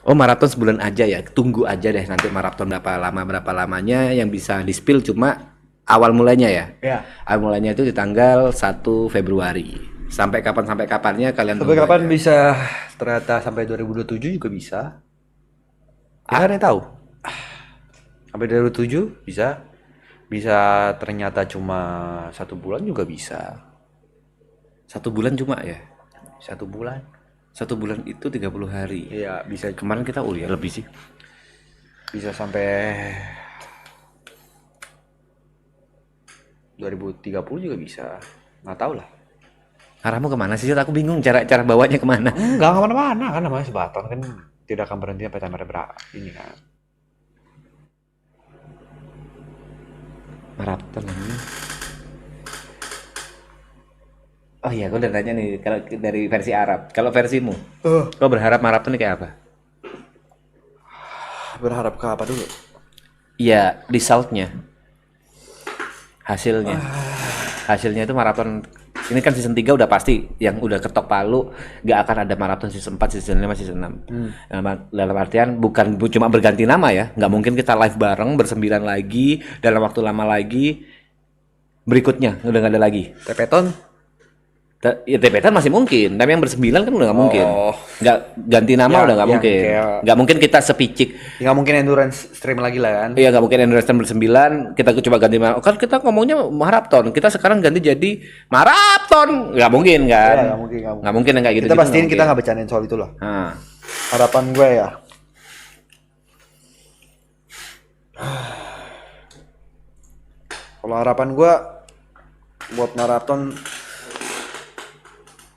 Oh, maraton sebulan aja ya. Tunggu aja deh nanti maraton berapa lamanya yang bisa di-spill cuma awal mulanya ya. Ya. Awal mulanya itu di tanggal 1 Februari. Sampai kapannya kalian Sampai tunggu kapan aja. bisa, ternyata sampai 2027 juga bisa. Kita kan yang tahu. Sampai 2007 bisa. Bisa ternyata cuma 1 bulan juga bisa. 1 bulan cuma ya. 1 bulan. 1 bulan itu 30 hari. Iya, bisa Kemarin kita ya lebih sih. bisa sampai 2030 juga bisa. Nggak tahu lah. Arahmu kemana sih? Aku bingung cara bawanya kemana. Enggak kemana-mana kan, namanya sebaton kan tidak akan berhenti sampai timer ini kan. Maraton ini. Oh iya, aku udah tanya nih kalau dari versi Arab. Kalau versimu, kau berharap maraton ini kayak apa? Berharap ke apa dulu? Iya, resultnya, hasilnya. Hasilnya itu maraton. Ini kan season 3 udah pasti, yang udah ketok palu, gak akan ada maraton season 4, season 5, season 6. Dalam artian bukan cuma berganti nama ya, nggak mungkin kita live bareng bersembilan lagi dalam waktu lama lagi. Berikutnya udah nggak ada lagi. Tepeton? Ya TPT masih mungkin, tapi yang bersembilan kan udah nggak mungkin. Oh. Nggak ganti nama Ya, udah nggak yang mungkin. kayak- Nggak mungkin kita sepicik. Ya nggak mungkin endurance stream lagi lah kan. Iya nggak mungkin Endurance bersembilan. Kita coba ganti nama. Kan kita ngomongnya maraton. Kita sekarang ganti jadi maraton. Nggak mungkin kan? Ya, nggak mungkin. Nggak mungkin yang kayak gitu. Kita pastiin kita nggak bercandain soal itu lah. Nah, Harapan gue ya. Kalau harapan gue buat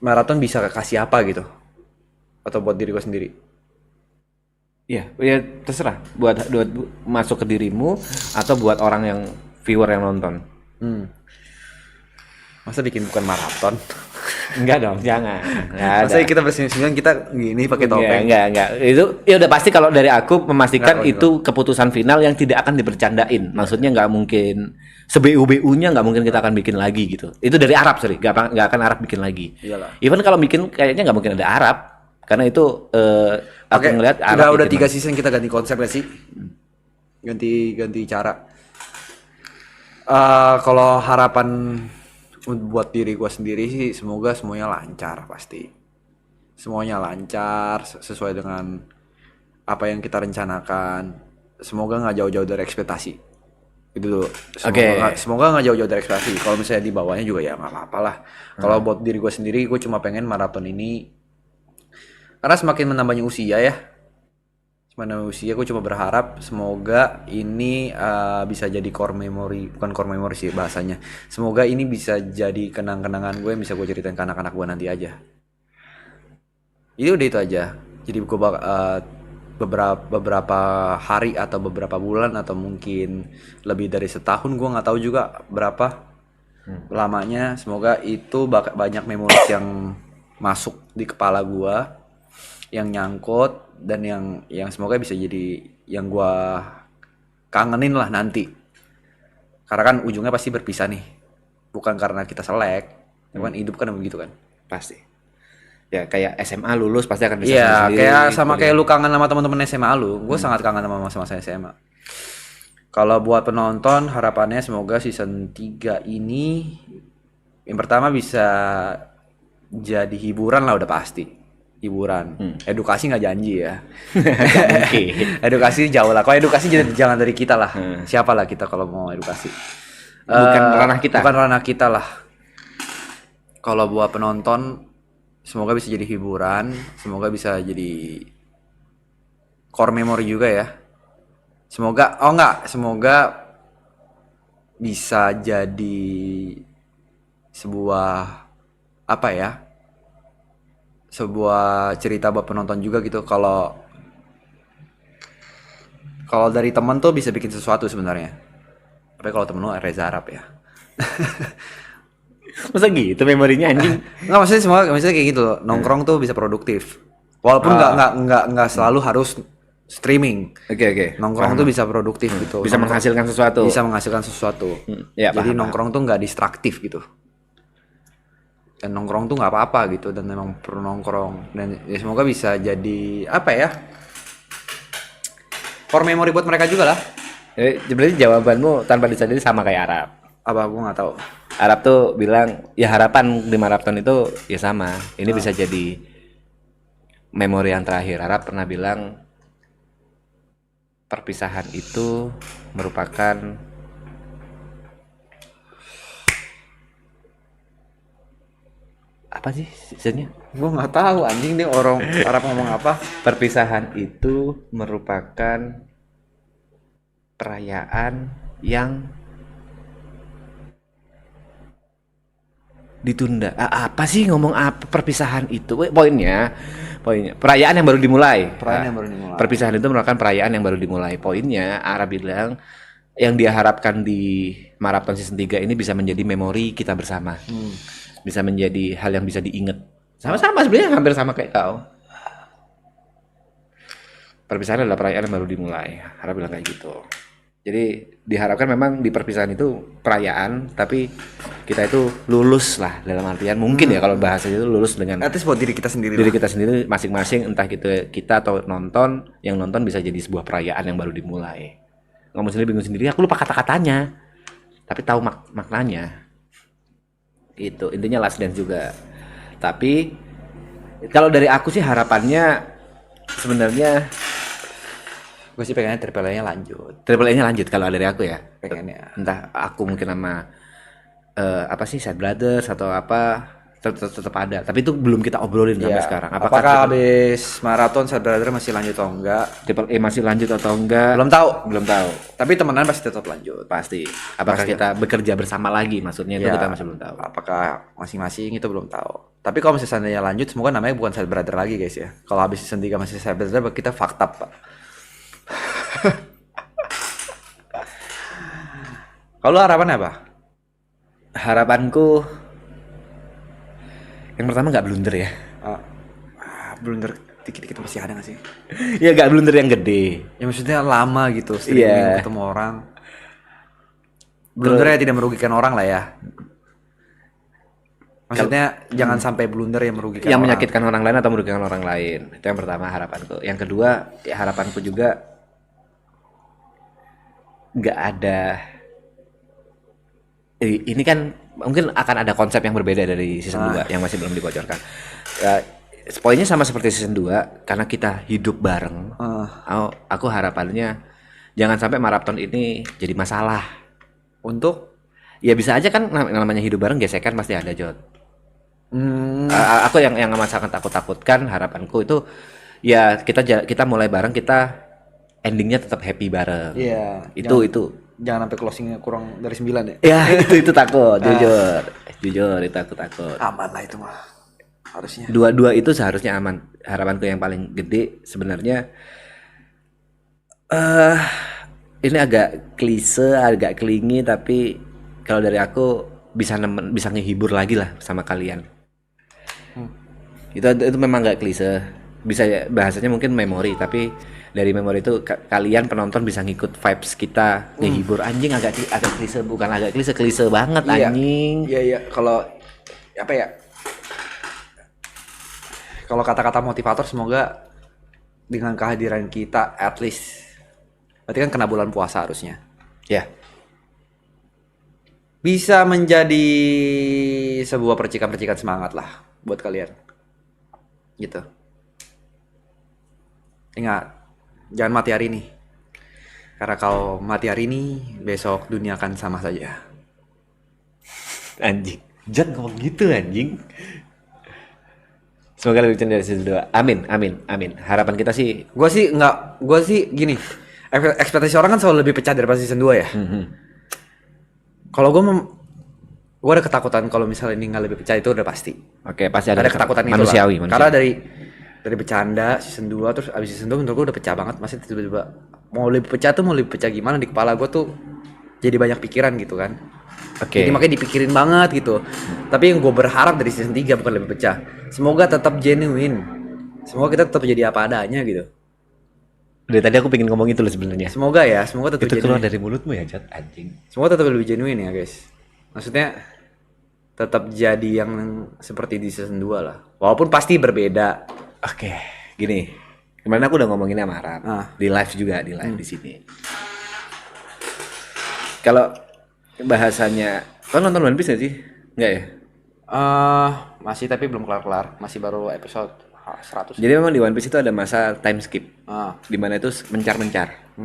maraton bisa kasih apa gitu, atau buat diri gue sendiri. ya terserah. Buat masuk ke dirimu atau buat orang yang viewer yang nonton. Masa bikin bukan maraton? Enggak dong, jangan. Nggak ada. Masa kita bersini-sini kita gini pakai topeng? Enggak. Itu ya udah pasti kalau dari aku memastikan Enggak, itu keputusan final yang tidak akan dibercandain. Maksudnya nggak mungkin sebu-bu-nya nggak mungkin kita akan bikin lagi gitu. Itu dari Arab sorry, nggak akan Arab bikin lagi. Iyalah. Even kalau bikin kayaknya nggak mungkin ada Arab karena itu aku Oke, ngelihat Arab udah bikin 3 season kita ganti konsep gak sih? Ganti cara. Kalau harapan buat diri gue sendiri sih, semoga semuanya lancar pasti. Semuanya lancar sesuai dengan apa yang kita rencanakan. Semoga nggak jauh-jauh dari ekspektasi. Itu dulu. Semoga nggak jauh-jauh dari ekspektasi. Kalau misalnya di bawahnya juga ya nggak apa-apa lah. Kalau buat diri gue sendiri, gue cuma pengen maraton ini karena semakin menambahnya usia ya. Semakin usia, gue cuma berharap semoga ini bisa jadi core memory, bukan core memory sih bahasanya. Semoga ini bisa jadi kenang-kenangan gue yang bisa gue ceritain ke anak-anak gue nanti aja. Itu udah itu aja. Jadi gue beberapa hari atau beberapa bulan atau mungkin lebih dari setahun, gue nggak tahu juga berapa lamanya. Semoga itu banyak memori yang masuk di kepala gue, yang nyangkut, dan yang semoga bisa jadi yang gue kangenin lah nanti. Karena kan ujungnya pasti berpisah nih, bukan karena kita selek, kan hidup kan begitu kan. pasti. Ya kayak SMA lulus pasti akan bisa Iya, sendiri. kayak sama kayak lu kangen sama teman-teman SMA lu. Gue sangat kangen sama masa-masa SMA. Kalau buat penonton, harapannya semoga season 3 ini yang pertama bisa jadi hiburan lah, udah pasti. Hiburan. Edukasi nggak janji ya. Oke. Edukasi jauh lah. Kalau edukasi jangan dari kita lah. Siapa lah kita kalau mau edukasi? Bukan ranah kita. Bukan ranah kita lah. Kalau buat penonton, semoga bisa jadi hiburan, semoga bisa jadi core memory juga ya. Semoga bisa jadi sebuah apa ya? Sebuah cerita buat penonton juga gitu. Kalau dari teman tuh bisa bikin sesuatu sebenarnya. Tapi kalau temen lu Reza Arab ya. Masa gitu memorinya anjing? Nggak, maksudnya kayak gitu loh. Nongkrong tuh bisa produktif. Walaupun nggak selalu harus streaming. Oke. Nongkrong tuh bisa produktif gitu. Bisa menghasilkan sesuatu. Bisa menghasilkan sesuatu. Ya, Jadi paham. nongkrong tuh nggak distraktif gitu. Dan nongkrong tuh nggak apa-apa gitu. Dan memang perlu nongkrong. Dan ya semoga bisa jadi apa ya? core memory buat mereka juga lah. Berarti jawabanmu tanpa disadari sama kayak Arab. Apa gue nggak tahu. Arab tuh bilang ya harapan di maraton itu ya sama. Ini bisa jadi memori yang terakhir. Arab pernah bilang perpisahan itu merupakan apa sih sebenarnya? Gue nggak tahu anjing nih orang Arab ngomong apa. Perpisahan itu merupakan perayaan yang ditunda. Apa sih ngomong apa perpisahan itu? Poinnya perayaan yang baru dimulai. Perayaan yang baru dimulai. Perpisahan itu merupakan perayaan yang baru dimulai. Poinnya Arab bilang yang dia harapkan di maraton season 3 ini bisa menjadi memori kita bersama. Bisa menjadi hal yang bisa diingat. Sama-sama sebenarnya hampir sama kayak kau. Perpisahan adalah perayaan yang baru dimulai. Arab bilang kayak gitu. Jadi diharapkan memang di perpisahan itu perayaan, tapi kita itu lulus lah dalam artian mungkin ya kalau bahasanya itu lulus dengan At least buat diri kita sendiri. diri kita sendiri masing-masing, entah kita atau nonton, yang nonton bisa jadi sebuah perayaan yang baru dimulai. Ngomong sendiri bingung sendiri, aku lupa kata-katanya, tapi tahu maknanya. Itu intinya Last Dance juga. Tapi kalau dari aku sih harapannya sebenarnya Gue sih pengennya Triple A-nya lanjut. Triple A-nya lanjut kalau dari aku ya. Pengennya. Entah aku mungkin sama apa sih Sad Brothers atau apa tetap ada. Tapi itu belum kita obrolin sampai sekarang. Apakah habis maraton Sad Brother masih lanjut atau enggak? Triple A masih lanjut atau enggak? Belum tahu. Belum tahu. Tapi temenan pasti tetap lanjut. Pasti. Apakah kita bekerja bersama lagi? Maksudnya itu kita masih belum tahu. Apakah masing-masing itu belum tahu. Tapi kalau misalnya seandainya lanjut, semoga namanya bukan Sad Brother lagi guys ya. Kalau habis season 3 masih Sad Brother, kita fucked up pak. Kalau harapannya apa? Harapanku yang pertama nggak blunder ya. Blunder dikit-dikit masih ada nggak sih? Ya nggak blunder yang gede. Ya maksudnya lama gitu, streaming ketemu orang. Blundernya tidak merugikan orang lah ya. Maksudnya jangan sampai blunder yang merugikan yang orang. menyakitkan orang lain atau merugikan orang lain. Itu yang pertama harapanku. Yang kedua ya harapanku juga nggak ada. Ini kan mungkin akan ada konsep yang berbeda dari season 2 yang masih belum dibocorkan. Poinnya sama seperti season 2 karena kita hidup bareng. Aku harapannya jangan sampai maraton ini jadi masalah. Untuk ya bisa aja kan namanya hidup bareng gesekan pasti ada Jod. Aku yang sangat takutkan harapanku itu ya kita mulai bareng, kita endingnya tetap happy bareng. Iya. Itu jangan sampai closingnya kurang dari 9 ya. Ya itu takut jujur itu aku takut. Aman lah itu mah harusnya. Dua itu seharusnya aman. Harapanku yang paling gede sebenarnya ini agak klise, agak klingi, tapi kalau dari aku bisa ngehibur lagi lah sama kalian. Itu memang gak klise. Bisa bahasanya mungkin memori, tapi dari memori itu kalian penonton bisa ngikut vibes kita ngehibur. Anjing agak klise, bukan agak klise banget anjing. Iya kalau apa ya, kalau kata-kata motivator semoga dengan kehadiran kita at least berarti kan kena bulan puasa harusnya ya bisa menjadi sebuah percikan-percikan semangat lah buat kalian gitu. Ingat, jangan mati hari ini. Karena kalau mati hari ini, besok dunia akan sama saja. Anjing, jangan ngomong gitu anjing. Semoga lebih dari season 2. Amin. Harapan kita sih, Gue sih gini. Ekspektasi orang kan selalu lebih pecah daripada season 2 ya. Kalau gue ada ketakutan kalau misalnya ini nggak lebih pecah, itu udah pasti. Oke, pasti ada ketakutan itu manusiawi. Karena dari bercanda season 2 terus abis season 2 menurut gue udah pecah banget. Masih tiba-tiba mau lebih pecah gimana, di kepala gue tuh jadi banyak pikiran gitu kan. Jadi makanya dipikirin banget gitu. Tapi yang gue berharap dari season 3 bukan lebih pecah, semoga tetap genuine, semoga kita tetap jadi apa adanya gitu. Dari tadi aku pengen ngomong itu loh sebenarnya. Semoga tetap itu genuine. keluar dari mulutmu ya Jat, anjing. Semoga tetap lebih genuine ya guys. Maksudnya tetap jadi yang seperti di season 2 lah. Walaupun pasti berbeda. Oke, gini. Kemarin aku udah ngomongin sama Arab. Ah. Di live juga, di live di sini. Kalau bahasanya, kau nonton One Piece gak sih? Enggak ya? Masih tapi belum kelar-kelar. Masih baru episode 100. Jadi memang di One Piece itu ada masa time skip. Ah. Di mana itu mencar-mencar.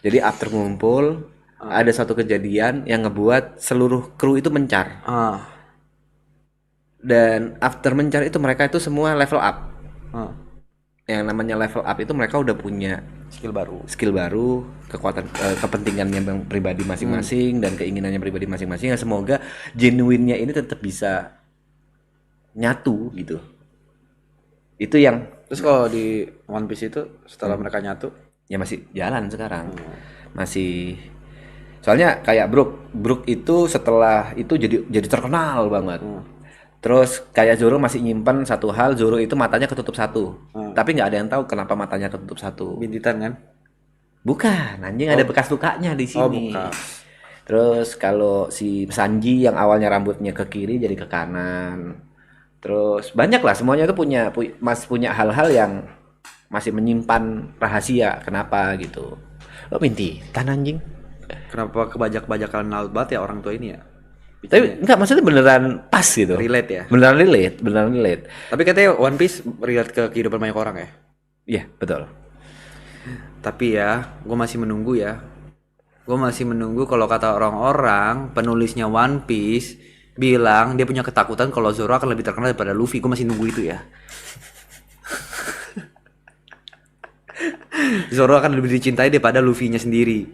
Jadi after ngumpul, ada satu kejadian yang ngebuat seluruh kru itu mencar. Ah. Dan after mencar itu mereka itu semua level up. Ah. Yang namanya level up itu mereka udah punya skill baru, kekuatan kepentingannya pribadi masing-masing dan keinginannya pribadi masing-masing. Ya, semoga genuine-nya ini tetap bisa nyatu gitu. Itu yang Terus kalau di One Piece itu setelah mereka nyatu, ya masih jalan sekarang. Masih soalnya kayak Brook itu setelah itu jadi terkenal banget. Terus kayak Zoro masih nyimpan satu hal, Zoro itu matanya ketutup satu. Tapi nggak ada yang tahu kenapa matanya ketutup satu. bintitan kan? Bukan, anjing ada bekas lukanya di sini. bekas. Terus kalau si Sanji yang awalnya rambutnya ke kiri jadi ke kanan. Terus banyak lah, semuanya itu masih punya hal-hal yang masih menyimpan rahasia. Kenapa gitu? Lo bintitan anjing. Kenapa kebajak-bajakan laut banget ya orang tua ini ya? Tapi enggak, maksudnya beneran pas gitu. Relate ya? Beneran relate. Tapi katanya One Piece relate ke kehidupan banyak orang ya? Iya, betul. Tapi ya, gue masih menunggu ya. Gue masih menunggu kalau kata orang-orang, penulisnya One Piece bilang dia punya ketakutan kalau Zoro akan lebih terkenal daripada Luffy. Gue masih nunggu itu ya. Zoro akan lebih dicintai daripada Luffy-nya sendiri.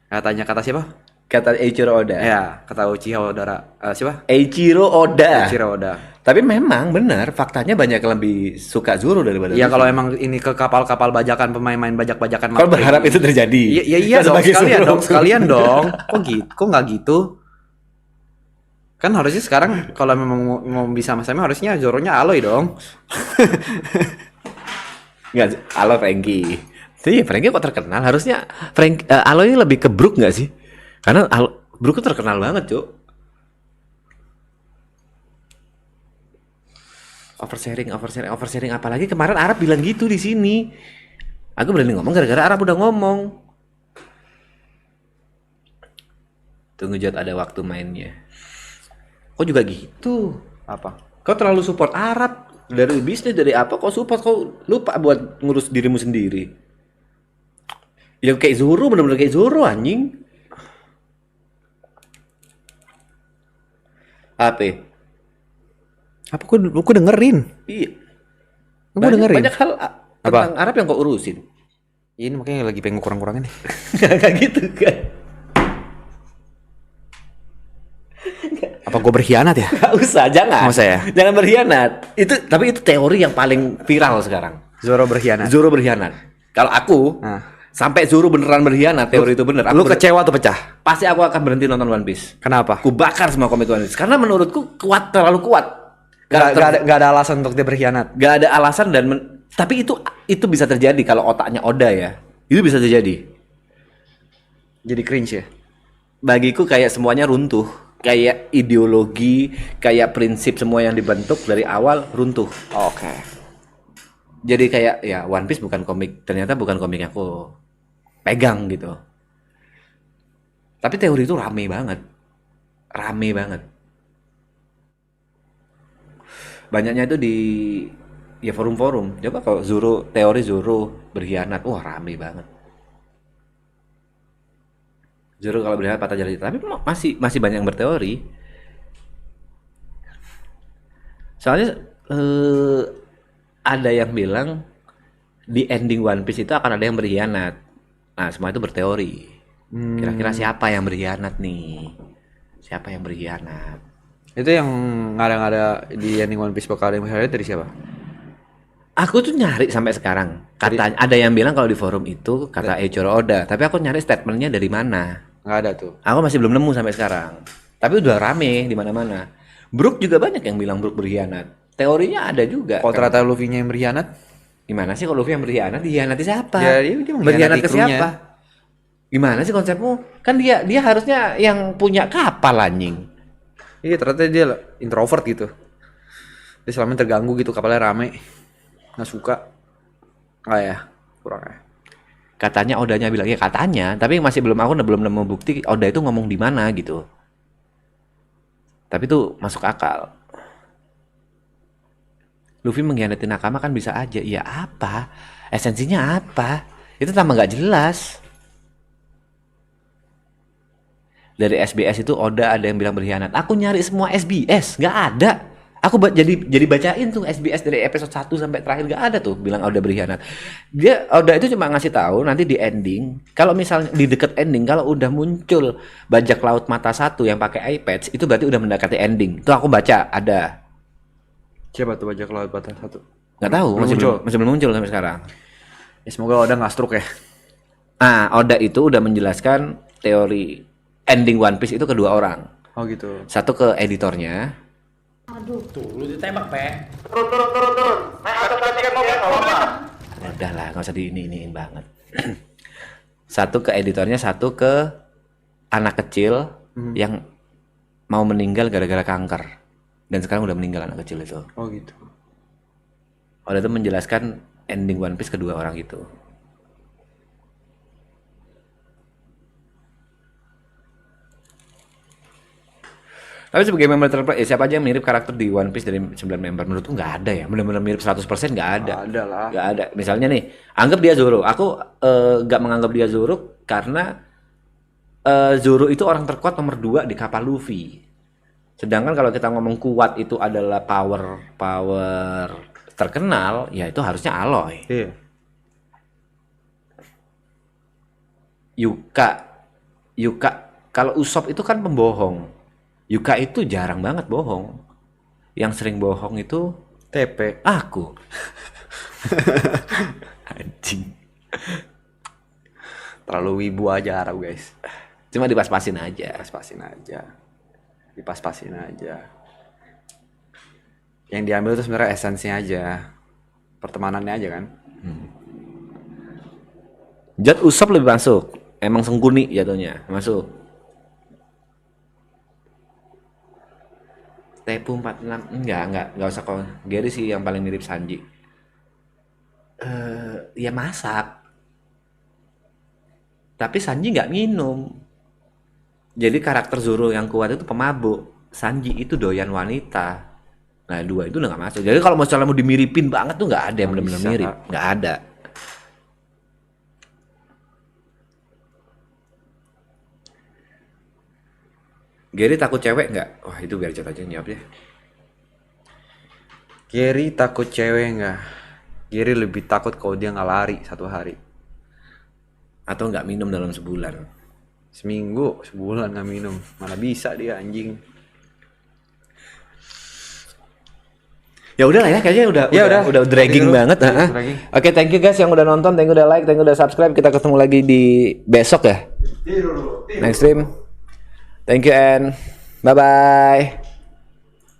Katanya, kata siapa? Kata Eiichiro Oda. Ya, kata Uchiha Oda. Siapa? Eiichiro Oda. Eiichiro Oda. Tapi memang benar, faktanya banyak yang lebih suka Zoro daripada Ya Luffy. kalau emang ini ke kapal-kapal bajakan, pemain-pemain bajak-bajakan. Kalau berharap itu terjadi. Iya dong, Sebagai sekalian Zoro. dong, sekalian dong. Kok gitu? Kok nggak gitu? Kan harusnya sekarang kalau memang mau bisa sama-sama harusnya Zoronya Aloy dong. Enggak, Aloy Franky. Iya, Franky kok terkenal? Harusnya Aloy lebih ke Brook nggak sih? Karena Brook tuh terkenal banget, Cuk. Oversharing apalagi kemarin Arab bilang gitu di sini. Aku berani ngomong gara-gara Arab udah ngomong. Tunggu Jod, ada waktu mainnya. Kok juga gitu? Apa? Kau terlalu support Arab dari bisnis dari apa? Kau support, kau lupa buat ngurus dirimu sendiri. Ya kayak Zoro, bener-bener kayak Zoro anjing. Apa? Apa gue dengerin? Iya. Gue dengerin. Banyak hal tentang Arab yang kau urusin. Ini makanya lagi pengen kurang-kurangin nih. Kayak gitu kan. Apa gue berkhianat ya? Gak usah, jangan. Nggak usah ya? Jangan berkhianat. Tapi itu teori yang paling viral sekarang. Zoro berkhianat. Zoro berkhianat. Kalau aku sampai Zoro beneran berkhianat, teori itu bener. Lu kecewa atau pecah? Pasti aku akan berhenti nonton One Piece. Kenapa? Aku bakar semua komik One Piece karena menurutku terlalu kuat. Gak ada alasan untuk dia berkhianat. Gak ada alasan tapi itu bisa terjadi kalau otaknya Oda ya. Itu bisa terjadi. Jadi cringe ya? Bagiku kayak semuanya runtuh. Kayak ideologi, kayak prinsip semua yang dibentuk dari awal runtuh. Oke. Jadi kayak ya One Piece bukan komik, ternyata bukan komik yang aku pegang gitu. Tapi teori itu rame banget. Banyaknya itu di ya forum-forum. Coba kalau teori Zoro berkhianat, wah rame banget. Zoro kalau berkhianat patah jari, tapi masih banyak yang berteori. Soalnya ada yang bilang di ending One Piece itu akan ada yang berkhianat. Nah, semua itu berteori. Kira-kira siapa yang berkhianat nih? Siapa yang berkhianat? Itu yang ngada-ngada di ending One Piece bakal ada yang berkhianat dari siapa? Aku tuh nyari sampai sekarang. Katanya ada yang bilang kalau di forum itu kata Eiichiro Oda, tapi aku nyari statementnya dari mana? Nggak ada tuh. Aku masih belum nemu sampai sekarang. Tapi udah rame di mana-mana. Brook juga banyak yang bilang Brook berkhianat. Teorinya ada juga. Kalau ternyata Luffy-nya yang berkhianat? Gimana sih kalau Luffy yang berkhianat? Dikhianati siapa? Ya, dia mengkhianati berkhianat ke krunya. siapa? Gimana sih konsepmu? Kan dia harusnya yang punya kapal anjing. Iya, ternyata dia introvert gitu. Dia selama terganggu gitu, kapalnya rame. Nggak suka. Oh ya, kurang ya. Katanya Odanya bilang ya katanya, tapi masih belum nemu bukti Oda itu ngomong di mana gitu. Tapi itu masuk akal. Luffy mengkhianati nakama kan bisa aja. Ya apa? Esensinya apa? Itu tambah nggak jelas. Dari SBS itu Oda ada yang bilang berkhianat. Aku nyari semua SBS, nggak ada. Aku jadi bacain tuh SBS dari episode 1 sampai terakhir, nggak ada tuh bilang Oda berkhianat. Oda itu cuma ngasih tahu nanti di ending, kalau misalnya di deket ending kalau udah muncul bajak laut mata satu yang pakai eye patch itu berarti udah mendekati ending. Itu aku baca ada. Siapa tuh bajak laut batas satu? Nggak tahu, masih belum muncul sampai sekarang. Ya semoga Oda nggak stroke ya. Nah, Oda itu udah menjelaskan teori ending One Piece itu kedua orang. Oh gitu. Satu ke editornya. Aduh, tuh lu ditembak, Pe. Turun. Naik atas tadi kan mobil apa? Udah lah, nggak usah diiniin banget. Satu ke editornya, satu ke anak kecil yang mau meninggal gara-gara kanker. Dan sekarang udah meninggal anak kecil itu. Oh gitu. Oda itu menjelaskan ending One Piece kedua orang itu. Tapi sebagai member terbaik, siapa aja yang mirip karakter di One Piece dari 9 member? Menurutku nggak ada ya, benar-benar mirip 100% nggak ada. Nggak ada lah. Nggak ada. Misalnya nih, anggap dia Zoro. Aku nggak menganggap dia Zoro karena Zoro itu orang terkuat nomor 2 di kapal Luffy. Sedangkan kalau kita ngomong kuat itu adalah power terkenal, ya itu harusnya Aloy. Iya. Yuka, kalau Usopp itu kan pembohong. Yuka itu jarang banget bohong. Yang sering bohong itu TP. aku. Anjing. Terlalu wibu aja Arab guys. Cuma dipas-pasin aja. Dipas-pasin aja. Yang diambil itu sebenarnya esensinya aja. Pertemanannya aja kan. Jad Usopp lebih masuk. Emang sengkuni jatuhnya. Masuk. Tepu 46 enggak usah kok. Gary sih yang paling mirip Sanji. Ya masak. Tapi Sanji nggak minum. Jadi karakter Zoro yang kuat itu pemabuk. Sanji itu doyan wanita. Nah, dua itu udah nggak masuk. Jadi kalau misalnya mau dimiripin banget tuh nggak ada yang benar-benar mirip. Nggak ada. Gary takut cewek nggak? Wah itu biar aja yang jawab ya. Gary takut cewek nggak? Gary lebih takut kalau dia nggak lari 1 hari. Atau nggak minum dalam sebulan. Seminggu, sebulan nggak minum. Mana bisa dia anjing. Ya udah lah ya, kayaknya udah dragging banget. Dragging. Oke, thank you guys yang udah nonton, thank you udah like, thank you udah subscribe. Kita ketemu lagi di besok ya. Next stream. Thank you and bye bye.